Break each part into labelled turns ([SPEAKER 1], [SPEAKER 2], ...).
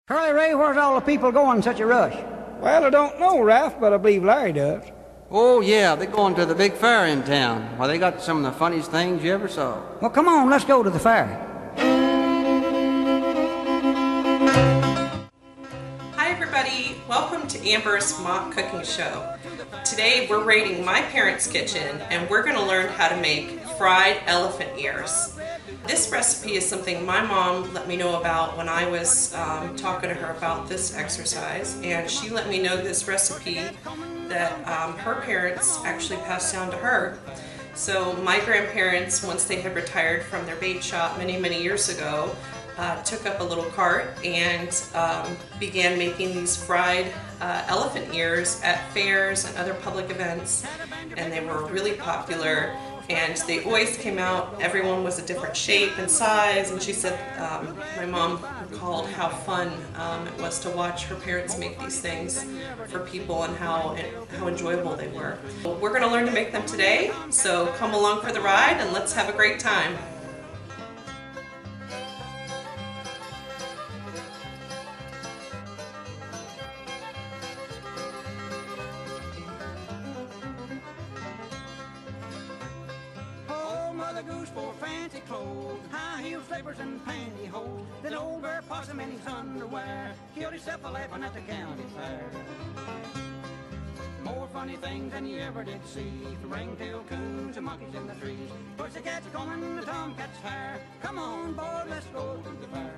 [SPEAKER 1] Curly Ray, where's all the people going in such a rush?
[SPEAKER 2] Well, I don't know, Ralph, but I believe Larry does.
[SPEAKER 3] Oh, yeah, they're going to the big fair in town. Why, they got some of the funniest things you ever saw.
[SPEAKER 1] Well, come on, let's go to the fair.
[SPEAKER 4] Hi, everybody. Welcome to Amber's Mock Cooking Show. Today, we're raiding my parents' kitchen, and we're going to learn how to make fried elephant ears. This recipe is something my mom let me know about when I was talking to her about this exercise, and she let me know this recipe that her parents actually passed down to her. So my grandparents, once they had retired from their bait shop many years ago, took up a little cart and began making these fried elephant ears at fairs and other public events, and they were really popular. And they always came out, everyone was a different shape and size, and she said, my mom recalled how fun it was to watch her parents make these things for people and how enjoyable they were. We're going to learn to make them today, so come along for the ride and let's have a great time.
[SPEAKER 5] Mother Goose for fancy clothes, high heel slippers and pantyhose. Then old Bear Possum in his underwear killed himself a laughing at the county fair. More funny things than you ever did see, from ring-tailed coons and monkeys in the trees. Pussycats combing the tomcat's hair. Come on, boy, let's go to the fair.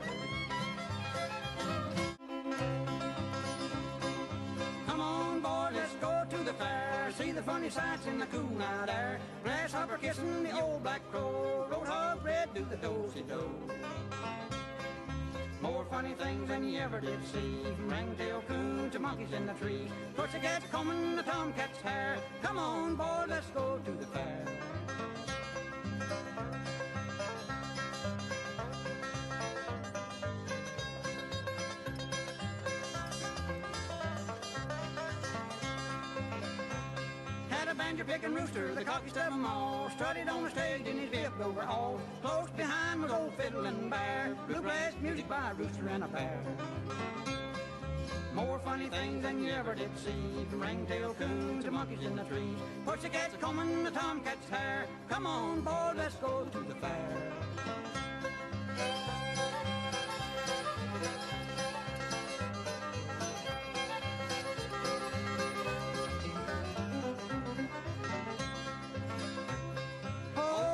[SPEAKER 5] Come on, boy, let's go to the fair. See the funny sights in the cool night air. Grasshopper kissing the old black crow. Roadhog red do the do-si-do. More funny things than you ever did see, from ring-tailed coons to monkeys in the trees. Pussycats combing the tomcat's hair. Come on, boy, let's go to the fair. Banjo-picking rooster, the cockiest of them all, strutted on the stage in his bib overall. Close behind was old fiddling bear, bluegrass music by a rooster and a bear. More funny things than you ever did see, from ring-tailed coons to monkeys in the trees. Pussycats combing the tomcat's hair. Come on, boy, let's go to the fair.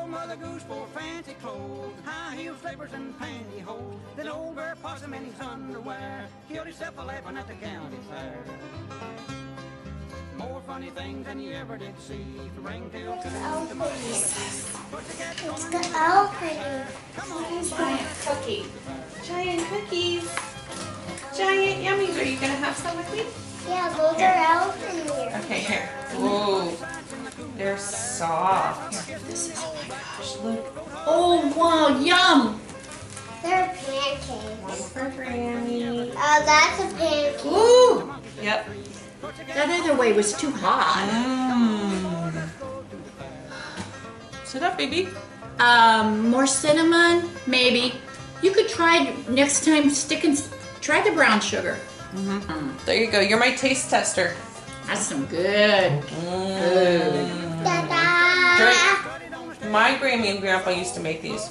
[SPEAKER 5] Mother Goose for fancy clothes, high heel slippers and pantyhose. Then old Bear Possum in his underwear killed himself a laughing at the county fair. More funny things than you ever did see, from ring-tailed coons to monkeys.
[SPEAKER 6] It's the elephant.
[SPEAKER 4] Giant cookie. Giant cookies. Giant yummies. Are you going to have some with me?
[SPEAKER 6] Yeah, those are elephant ears.
[SPEAKER 4] Okay, here. Whoa. They're soft. Here, this is, oh my gosh, look. Oh, wow, yum.
[SPEAKER 6] They're pancakes.
[SPEAKER 4] One for Granny.
[SPEAKER 6] Oh, that's a pancake.
[SPEAKER 4] Ooh. Yep.
[SPEAKER 7] That other way was too hot.
[SPEAKER 4] Sit up, baby.
[SPEAKER 7] More cinnamon, maybe. You could try next time try the brown sugar.
[SPEAKER 4] There you go. You're my taste tester.
[SPEAKER 7] That's some good.
[SPEAKER 4] My Grammy and Grandpa used to make these.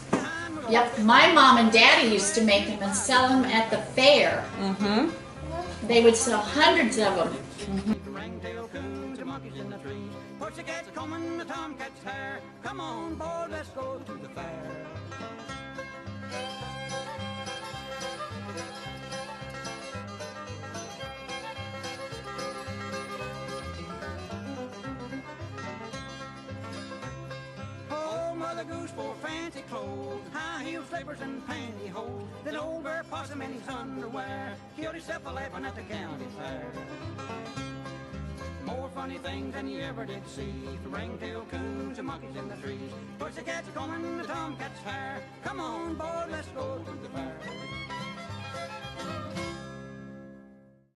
[SPEAKER 7] Yep, my mom and daddy used to make them and sell them at the fair. They would sell hundreds of them.
[SPEAKER 5] Pussycats combing the tomcat's hair. Come on, boy, let's go to the fair. Mother Goose for fancy clothes, high heel slippers and pantyhose. Then old Bear Possum in his underwear killed himself a laughing at the county fair. More funny things than you ever did see, from ring-tailed coons and monkeys in the trees. Pussycats combing the tomcat's hair. Come on, boy, let's go to the fair.